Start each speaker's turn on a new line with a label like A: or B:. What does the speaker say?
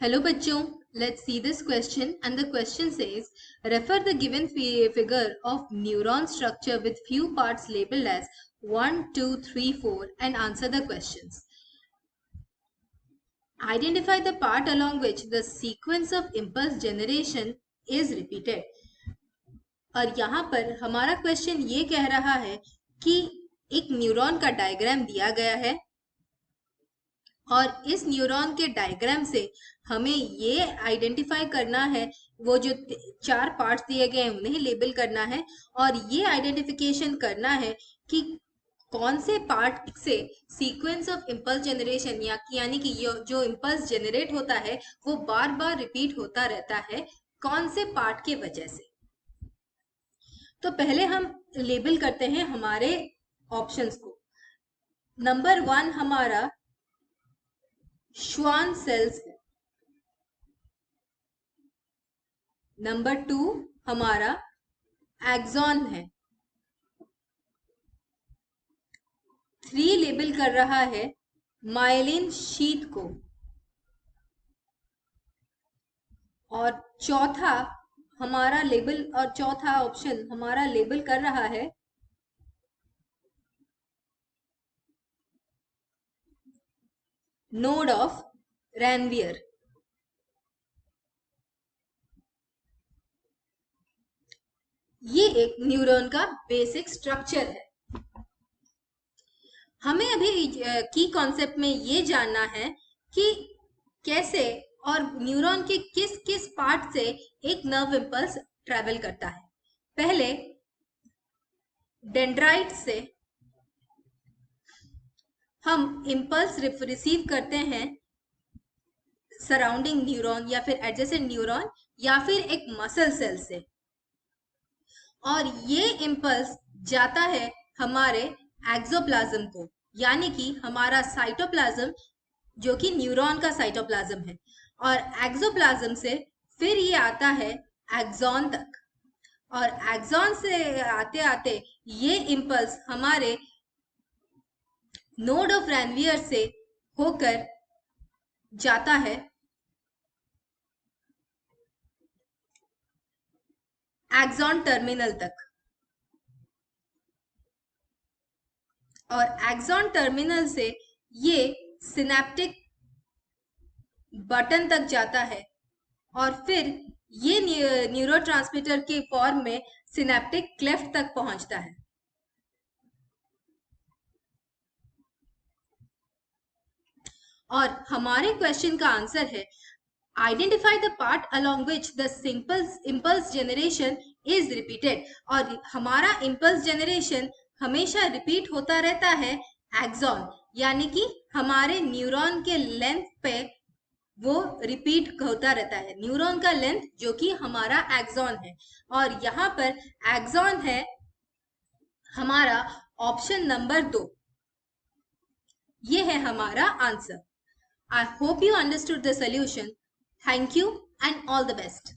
A: Hello bachcho, let's see this question, and the question says refer the given figure of neuron structure with few parts labeled as 1, 2, 3, 4 and answer the questions. Identify the part along which the sequence of impulse generation is repeated. और यहाँ पर हमारा question ये कह रहा है कि एक न्यूरॉन का डायग्राम दिया गया है और इस न्यूरॉन के डायग्राम से हमें ये आइडेंटिफाई करना है, वो जो 4 पार्ट्स दिए गए हैं उन्हें लेबल करना है और ये आइडेंटिफिकेशन करना है कि कौन से पार्ट से सीक्वेंस ऑफ इम्पल्स जनरेशन यानी कि जो इम्पल्स जनरेट होता है वो बार बार रिपीट होता रहता है, कौन से पार्ट के वजह से। तो पहले हम लेबल करते हैं हमारे ऑप्शंस को। नंबर 1 हमारा श्वान सेल्स है। नंबर 2 हमारा एक्सॉन है। 3 लेबल कर रहा है माइलिन शीट को और चौथा ऑप्शन हमारा लेबल कर रहा है नोड ऑफ रैनवियर। ये एक न्यूरॉन का बेसिक स्ट्रक्चर है। हमें अभी की कॉन्सेप्ट में ये जानना है कि कैसे और न्यूरॉन के किस किस पार्ट से एक नर्व इंपल्स ट्रैवल करता है। पहले डेंड्राइट से हम इम्पल्स रिसीव करते हैं सराउंडिंग न्यूरॉन या फिर एडजेसेंट न्यूरॉन या फिर एक मसल सेल से, और ये इम्पल्स जाता है हमारे एक्सोप्लाज्म को, यानी कि हमारा साइटोप्लाज्म जो कि न्यूरॉन का साइटोप्लाज्म है, और एक्सोप्लाज्म से फिर ये आता है एक्सॉन तक, और एक्सॉन से आते आते ये इम्पल्स हमारे नोड ऑफ रैनवियर से होकर जाता है एक्सॉन टर्मिनल तक, और एक्सॉन टर्मिनल से ये सिनेप्टिक बटन तक जाता है और फिर ये न्यूरोट्रांसमीटर के फॉर्म में सिनेप्टिक क्लेफ्ट तक पहुंचता है। और हमारे क्वेश्चन का आंसर है identify the part along which the impulse generation is repeated. और हमारा इम्पल्स जनरेशन हमेशा रिपीट होता रहता है एक्सॉन, यानी कि हमारे न्यूरॉन के लेंथ पे वो रिपीट होता रहता है, न्यूरॉन का लेंथ जो कि हमारा एक्सॉन है, और यहाँ पर एक्सॉन है हमारा ऑप्शन नंबर 2। ये है हमारा answer. I hope you understood the solution. Thank you and all the best.